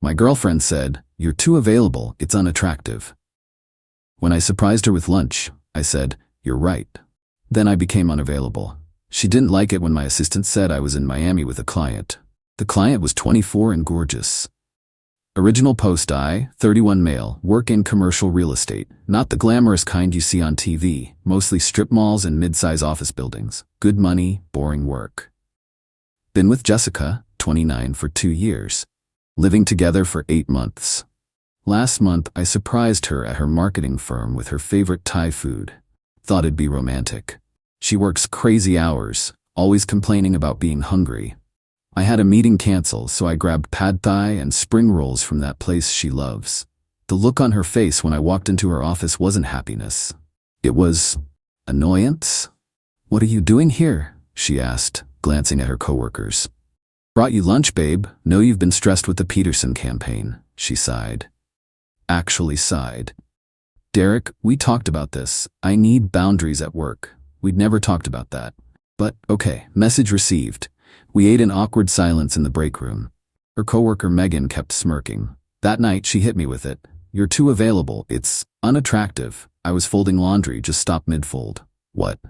My girlfriend said, "You're too available, it's unattractive." When I surprised her with lunch, I said, "You're right." Then I became unavailable. She didn't like it when my assistant said I was in Miami with a client. The client was 24 and gorgeous. Original post: I, 31 male, work in commercial real estate, not the glamorous kind you see on TV, mostly strip malls and mid-size office buildings. Good money, boring work. Been with Jessica, 29, for 2 years. Living together for 8 months. Last month, I surprised her at her marketing firm with her favorite Thai food. Thought it'd be romantic. She works crazy hours, always complaining about being hungry. I had a meeting cancel, so I grabbed pad thai and spring rolls from that place she loves. The look on her face when I walked into her office wasn't happiness. It was annoyance. "What are you doing here?" she asked, glancing at her coworkers. "Brought you lunch, babe. Know you've been stressed with the Peterson campaign," she sighed. Actually sighed. "Derek, we talked about this. I need boundaries at work. We'd never talked about that. But, okay, message received." We ate in awkward silence in the break room. Her coworker Megan kept smirking. That night she hit me with it. "You're too available, it's unattractive." I was folding laundry, just stopped mid-fold. "What?"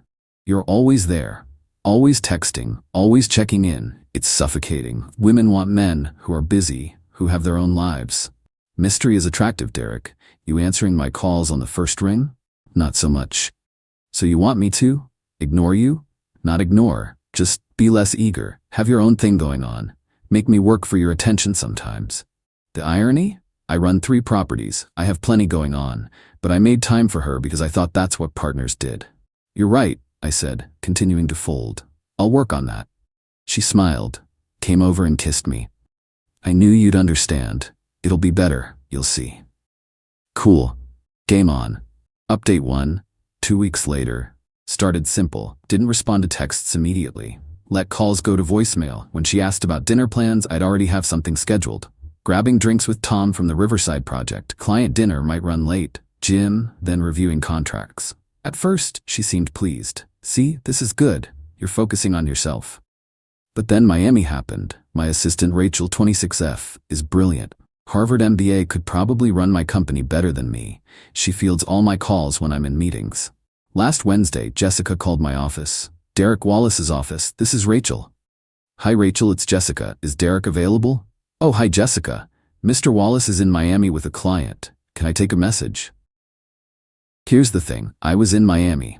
"You're always there. Always texting, always checking in. It's suffocating. Women want men who are busy, who have their own lives." "Mystery is attractive, Derek. You answering my calls on the first ring?" "Not so much." "So you want me to ignore you?" "Not ignore, just be less eager. Have your own thing going on. Make me work for your attention sometimes." The irony? I run 3 properties. I have plenty going on, but I made time for her because I thought that's what partners did. "You're right," I said, continuing to fold. "I'll work on that." She smiled, came over and kissed me. "I knew you'd understand. It'll be better, you'll see." Cool. Game on. Update 1. 2 weeks later. Started simple. Didn't respond to texts immediately. Let calls go to voicemail. When she asked about dinner plans, I'd already have something scheduled. Grabbing drinks with Tom from the Riverside project. Client dinner might run late. Gym, then reviewing contracts. At first, she seemed pleased. "See, this is good. You're focusing on yourself." But then Miami happened. My assistant Rachel, 26F, is brilliant. Harvard MBA, could probably run my company better than me. She fields all my calls when I'm in meetings. Last Wednesday, Jessica called my office. "Derek Wallace's office, this is Rachel." "Hi Rachel, it's Jessica. Is Derek available?" "Oh, hi Jessica. Mr. Wallace is in Miami with a client. Can I take a message?" Here's the thing, I was in Miami,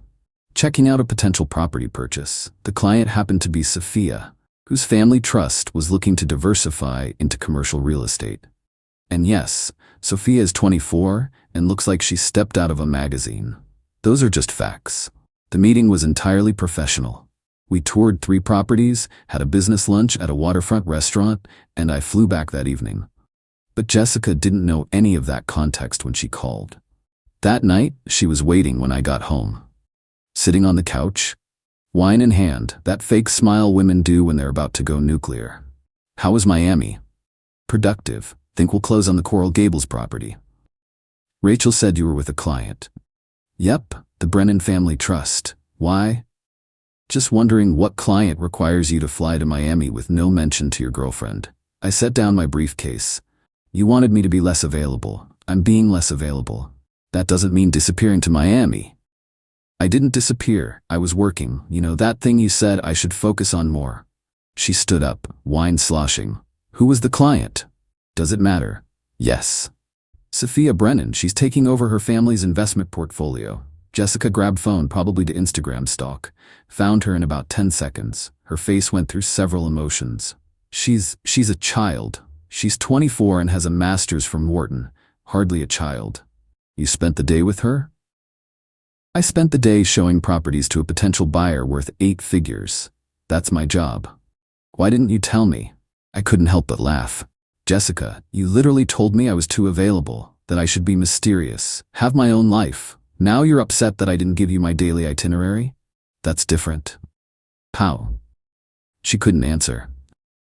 checking out a potential property purchase. The client happened to be Sophia, whose family trust was looking to diversify into commercial real estate. And yes, Sophia is 24 and looks like she stepped out of a magazine. Those are just facts. The meeting was entirely professional. We toured 3 properties, had a business lunch at a waterfront restaurant, and I flew back that evening. But Jessica didn't know any of that context when she called. That night, she was waiting when I got home. Sitting on the couch, wine in hand, that fake smile women do when they're about to go nuclear. "How was Miami?" "Productive. Think we'll close on the Coral Gables property." "Rachel said you were with a client." "Yep, the Brennan Family Trust. Why?" "Just wondering what client requires you to fly to Miami with no mention to your girlfriend." I set down my briefcase. "You wanted me to be less available. I'm being less available. That doesn't mean disappearing to Miami." "I didn't disappear. I was working. You know, that thing you said I should focus on more." She stood up, wine sloshing. "Who was the client?" "Does it matter?" "Yes. Sophia Brennan. She's taking over her family's investment portfolio." Jessica grabbed phone, probably to Instagram stalk. Found her in about 10 seconds. Her face went through several emotions. She's a child. She's 24 and has a master's from Wharton. Hardly a child." "You spent the day with her?" "I spent the day showing properties to a potential buyer worth 8 figures. That's my job." "Why didn't you tell me?" I couldn't help but laugh. "Jessica, you literally told me I was too available, that I should be mysterious, have my own life. Now you're upset that I didn't give you my daily itinerary? That's different." "How?" She couldn't answer.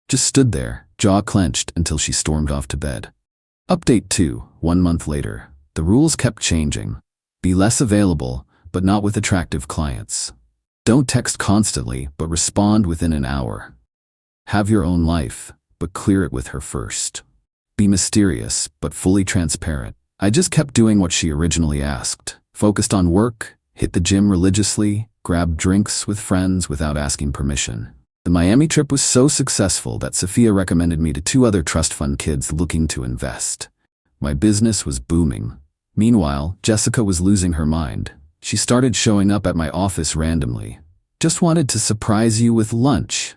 Just stood there, jaw clenched, until she stormed off to bed. Update 2, 1 month later. The rules kept changing. Be less available, but not with attractive clients. Don't text constantly, but respond within an hour. Have your own life, but clear it with her first. Be mysterious, but fully transparent. I just kept doing what she originally asked. Focused on work, hit the gym religiously, grabbed drinks with friends without asking permission. The Miami trip was so successful that Sophia recommended me to 2 other trust fund kids looking to invest. My business was booming. Meanwhile, Jessica was losing her mind. She started showing up at my office randomly. Just wanted to surprise you with lunch.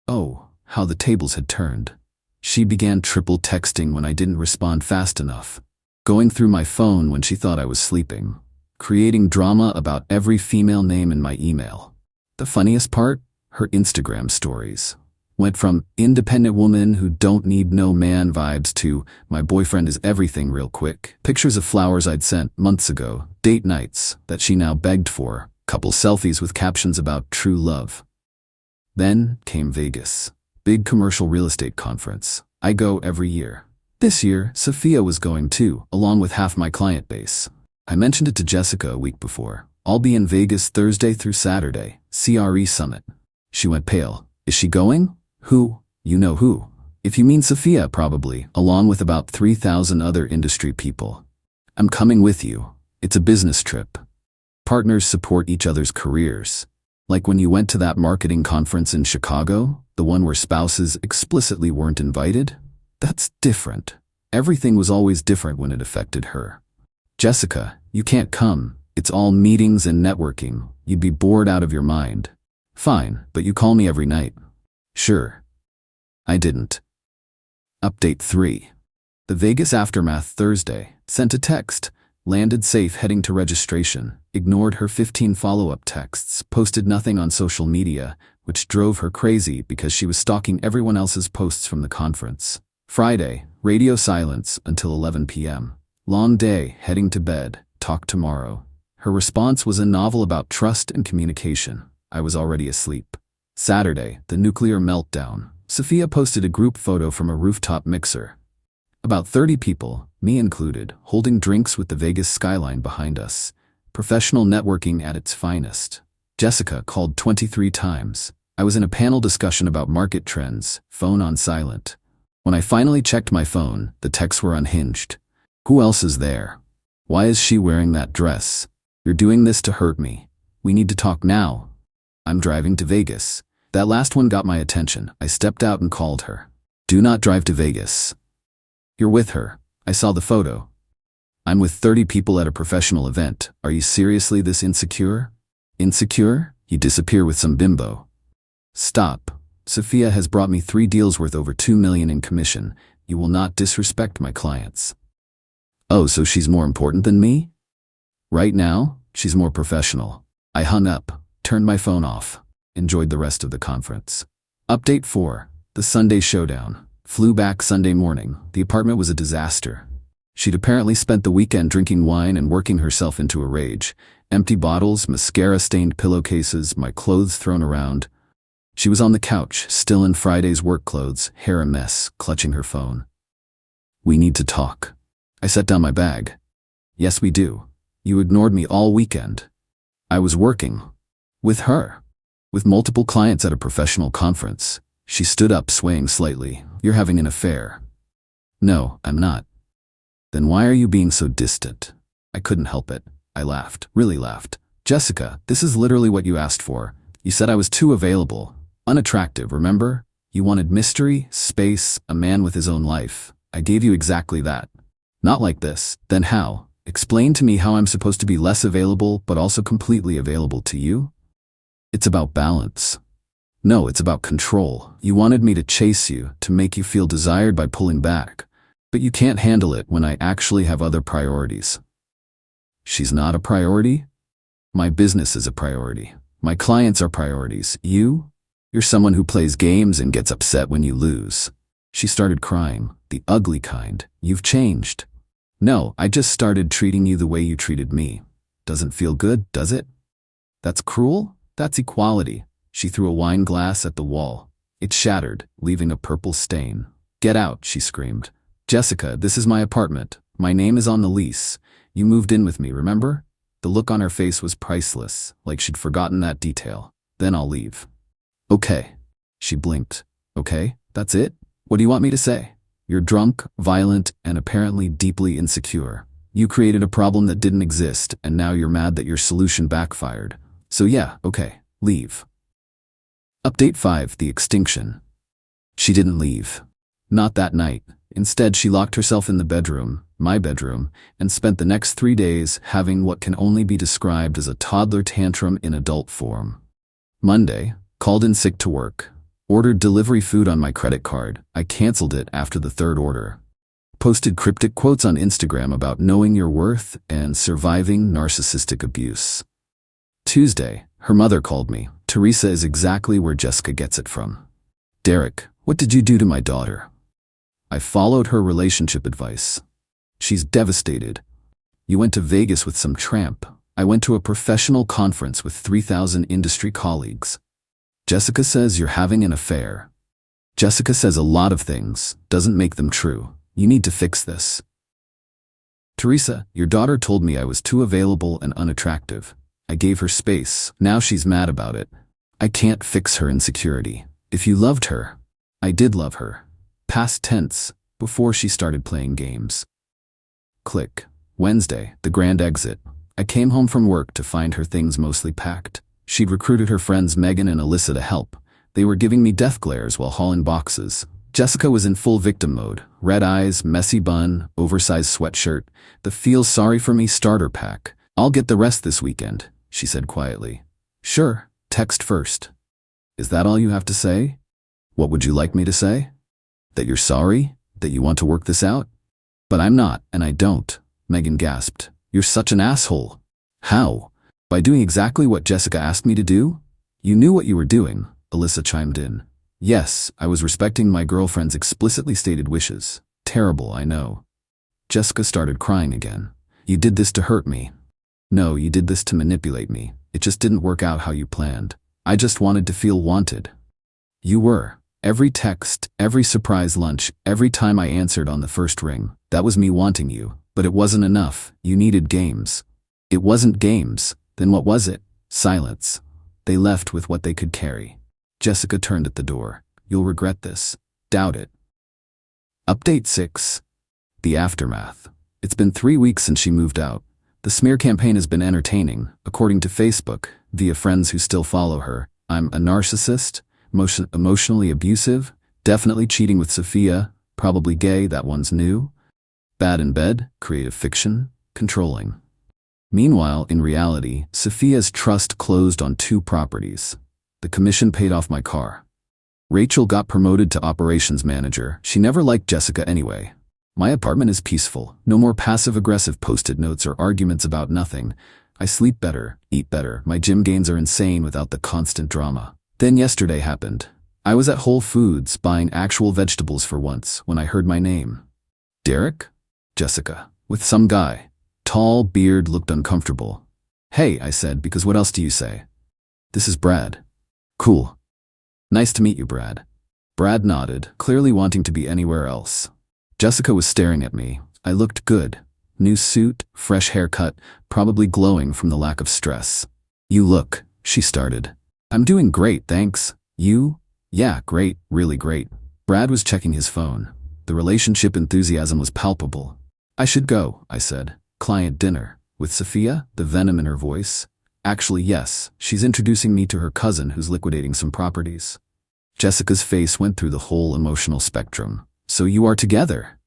Oh, how the tables had turned. She began triple texting when I didn't respond fast enough. Going through my phone when she thought I was sleeping. Creating drama about every female name in my email. The funniest part? Her Instagram stories. Went from independent woman who don't need no man vibes to my boyfriend is everything real quick. Pictures of flowers I'd sent months ago, date nights that she now begged for, couple selfies with captions about true love. Then came Vegas. Big commercial real estate conference. I go every year. This year, Sophia was going too, along with half my client base. I mentioned it to Jessica a week before. I'll be in Vegas Thursday through Saturday, CRE Summit. She went pale. Is she going? Who? You know who. If you mean Sophia, probably, along with about 3,000 other industry people. I'm coming with you. It's a business trip. Partners support each other's careers. Like when you went to that marketing conference in Chicago, the one where spouses explicitly weren't invited? That's different. Everything was always different when it affected her. Jessica, you can't come. It's all meetings and networking. You'd be bored out of your mind. Fine, but you call me every night. Sure. I didn't. Update 3. The Vegas aftermath Thursday. Sent a text. Landed safe heading to registration. Ignored her 15 follow-up texts. Posted nothing on social media, which drove her crazy because she was stalking everyone else's posts from the conference. Friday. Radio silence until 11 p.m. Long day, heading to bed. Talk tomorrow. Her response was a novel about trust and communication. I was already asleep. Saturday, the nuclear meltdown. Sophia posted a group photo from a rooftop mixer. About 30 people, me included, holding drinks with the Vegas skyline behind us. Professional networking at its finest. Jessica called 23 times. I was in a panel discussion about market trends, phone on silent. When I finally checked my phone, the texts were unhinged. Who else is there? Why is she wearing that dress? You're doing this to hurt me. We need to talk now. I'm driving to Vegas. That last one got my attention. I stepped out and called her. Do not drive to Vegas. You're with her. I saw the photo. I'm with 30 people at a professional event. Are you seriously this insecure? Insecure? You disappear with some bimbo. Stop. Sophia has brought me 3 deals worth over $2 million in commission. You will not disrespect my clients. Oh, so she's more important than me? Right now, she's more professional. I hung up, turned my phone off, enjoyed the rest of the conference. Update 4. The Sunday showdown. Flew back Sunday morning. The apartment was a disaster. She'd apparently spent the weekend drinking wine and working herself into a rage. Empty bottles, mascara-stained pillowcases, my clothes thrown around. She was on the couch, still in Friday's work clothes, hair a mess, clutching her phone. We need to talk. I set down my bag. Yes, we do. You ignored me all weekend. I was working. With her. With multiple clients at a professional conference. She stood up, swaying slightly. You're having an affair. No, I'm not. Then why are you being so distant? I couldn't help it. I laughed, really laughed. Jessica, this is literally what you asked for. You said I was too available. Unattractive, remember? You wanted mystery, space, a man with his own life. I gave you exactly that. Not like this. Then how? Explain to me how I'm supposed to be less available but also completely available to you? It's about balance. No, it's about control. You wanted me to chase you, to make you feel desired by pulling back. But you can't handle it when I actually have other priorities. She's not a priority? My business is a priority. My clients are priorities. You? You're someone who plays games and gets upset when you lose. She started crying, the ugly kind. You've changed. No, I just started treating you the way you treated me. Doesn't feel good, does it? That's cruel? That's equality. She threw a wine glass at the wall. It shattered, leaving a purple stain. Get out, she screamed. Jessica, this is my apartment. My name is on the lease. You moved in with me, remember? The look on her face was priceless, like she'd forgotten that detail. Then I'll leave. Okay. She blinked. Okay, that's it? What do you want me to say? You're drunk, violent, and apparently deeply insecure. You created a problem that didn't exist, and now you're mad that your solution backfired. So yeah, okay, leave. Update 5, the extinction. She didn't leave. Not that night. Instead, she locked herself in the bedroom, my bedroom, and spent the next 3 days having what can only be described as a toddler tantrum in adult form. Monday, called in sick to work. Ordered delivery food on my credit card. I canceled it after the 3rd order. Posted cryptic quotes on Instagram about knowing your worth and surviving narcissistic abuse. Tuesday, her mother called me. Teresa is exactly where Jessica gets it from. Derek, what did you do to my daughter? I followed her relationship advice. She's devastated. You went to Vegas with some tramp. I went to a professional conference with 3,000 industry colleagues. Jessica says you're having an affair. Jessica says a lot of things, doesn't make them true. You need to fix this. Teresa, your daughter told me I was too available and unattractive. I gave her space. Now she's mad about it. I can't fix her insecurity. If you loved her, I did love her. Past tense, before she started playing games. Click. Wednesday, the grand exit. I came home from work to find her things mostly packed. She'd recruited her friends Megan and Alyssa to help. They were giving me death glares while hauling boxes. Jessica was in full victim mode. Red eyes, messy bun, oversized sweatshirt. The feel sorry for me starter pack. I'll get the rest this weekend, she said quietly. Sure, text first. Is that all you have to say? What would you like me to say? That you're sorry? That you want to work this out? But I'm not, and I don't, Megan gasped. You're such an asshole. How? By doing exactly what Jessica asked me to do? You knew what you were doing, Alyssa chimed in. Yes, I was respecting my girlfriend's explicitly stated wishes. Terrible, I know. Jessica started crying again. You did this to hurt me. No, you did this to manipulate me. It just didn't work out how you planned. I just wanted to feel wanted. You were. Every text, every surprise lunch, every time I answered on the first ring, that was me wanting you. But it wasn't enough. You needed games. It wasn't games. Then what was it? Silence. They left with what they could carry. Jessica turned at the door. You'll regret this. Doubt it. Update 6. The aftermath. It's been 3 weeks since she moved out. The smear campaign has been entertaining. According to Facebook, via friends who still follow her, I'm a narcissist, emotionally abusive, definitely cheating with Sophia, probably gay, that one's new, bad in bed, creative fiction, controlling. Meanwhile, in reality, Sophia's trust closed on 2 properties. The commission paid off my car. Rachel got promoted to operations manager. She never liked Jessica anyway. My apartment is peaceful. No more passive-aggressive post-it notes or arguments about nothing. I sleep better, eat better. My gym gains are insane without the constant drama. Then yesterday happened. I was at Whole Foods buying actual vegetables for once when I heard my name. Derek? Jessica. With some guy. Tall, beard, looked uncomfortable. Hey, I said, because what else do you say? This is Brad. Cool. Nice to meet you, Brad. Brad nodded, clearly wanting to be anywhere else. Jessica was staring at me. I looked good. New suit, fresh haircut, probably glowing from the lack of stress. You look, she started. I'm doing great, thanks. You? Yeah, great, really great. Brad was checking his phone. The relationship enthusiasm was palpable. I should go, I said. Client dinner. With Sophia? The venom in her voice. Actually, yes. She's introducing me to her cousin who's liquidating some properties. Jessica's face went through the whole emotional spectrum. So you are together?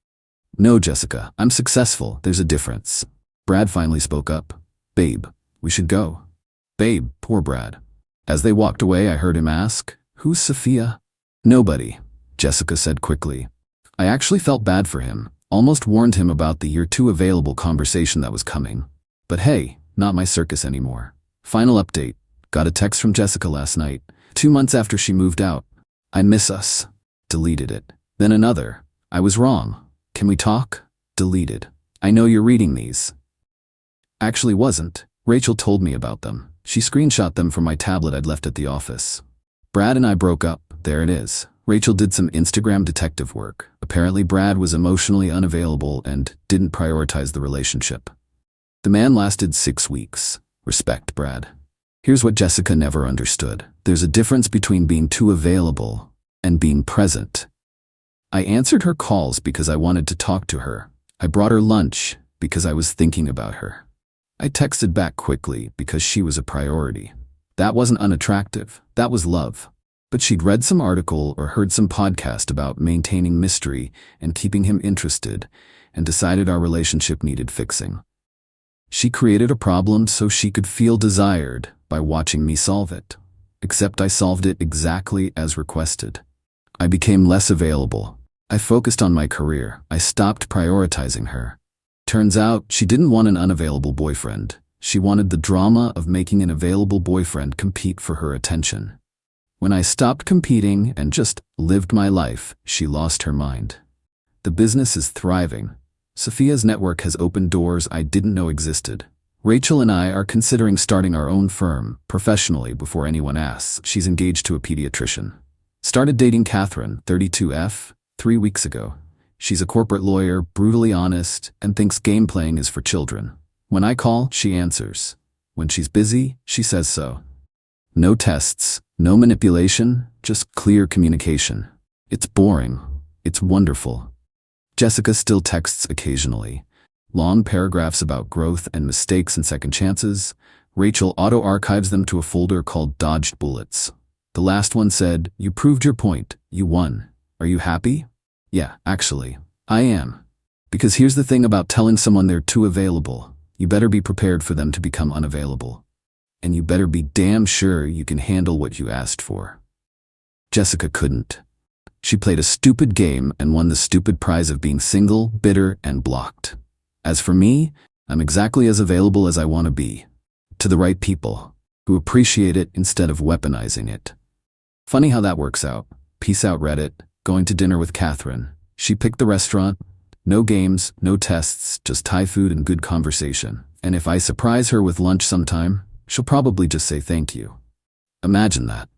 No, Jessica. I'm successful. There's a difference. Brad finally spoke up. Babe, we should go. Babe, poor Brad. As they walked away, I heard him ask, Who's Sophia? Nobody, Jessica said quickly. I actually felt bad for him. Almost warned him about the "you're too available" conversation that was coming. But hey, not my circus anymore. Final update. Got a text from Jessica last night, 2 months after she moved out. I miss us. Deleted it. Then another. I was wrong. Can we talk? Deleted. I know you're reading these. Actually wasn't. Rachel told me about them. She screenshot them from my tablet I'd left at the office. Brad and I broke up. There it is. Rachel did some Instagram detective work. Apparently Brad was emotionally unavailable and didn't prioritize the relationship. The man lasted 6 weeks. Respect, Brad. Here's what Jessica never understood. There's a difference between being too available and being present. I answered her calls because I wanted to talk to her. I brought her lunch because I was thinking about her. I texted back quickly because she was a priority. That wasn't unattractive, that was love. But she'd read some article or heard some podcast about maintaining mystery and keeping him interested, and decided our relationship needed fixing. She created a problem so she could feel desired by watching me solve it. Except I solved it exactly as requested. I became less available. I focused on my career. I stopped prioritizing her. Turns out she didn't want an unavailable boyfriend. She wanted the drama of making an available boyfriend compete for her attention. When I stopped competing and just lived my life, she lost her mind. The business is thriving. Sophia's network has opened doors I didn't know existed. Rachel and I are considering starting our own firm, professionally, before anyone asks. She's engaged to a pediatrician. Started dating Catherine, 32F, 3 weeks ago. She's a corporate lawyer, brutally honest, and thinks game playing is for children. When I call, she answers. When she's busy, she says so. No tests, no manipulation, just clear communication. It's boring. It's wonderful. Jessica still texts occasionally. Long paragraphs about growth and mistakes and second chances. Rachel auto-archives them to a folder called Dodged Bullets. The last one said, "You proved your point. You won. Are you happy?" Yeah, actually, I am. Because here's the thing about telling someone they're too available. You better be prepared for them to become unavailable. And you better be damn sure you can handle what you asked for. Jessica couldn't. She played a stupid game and won the stupid prize of being single, bitter, and blocked. As for me, I'm exactly as available as I want to be. To the right people, who appreciate it instead of weaponizing it. Funny how that works out. Peace out, Reddit. Going to dinner with Catherine. She picked the restaurant. No games, no tests, just Thai food and good conversation. And if I surprise her with lunch sometime, she'll probably just say thank you. Imagine that.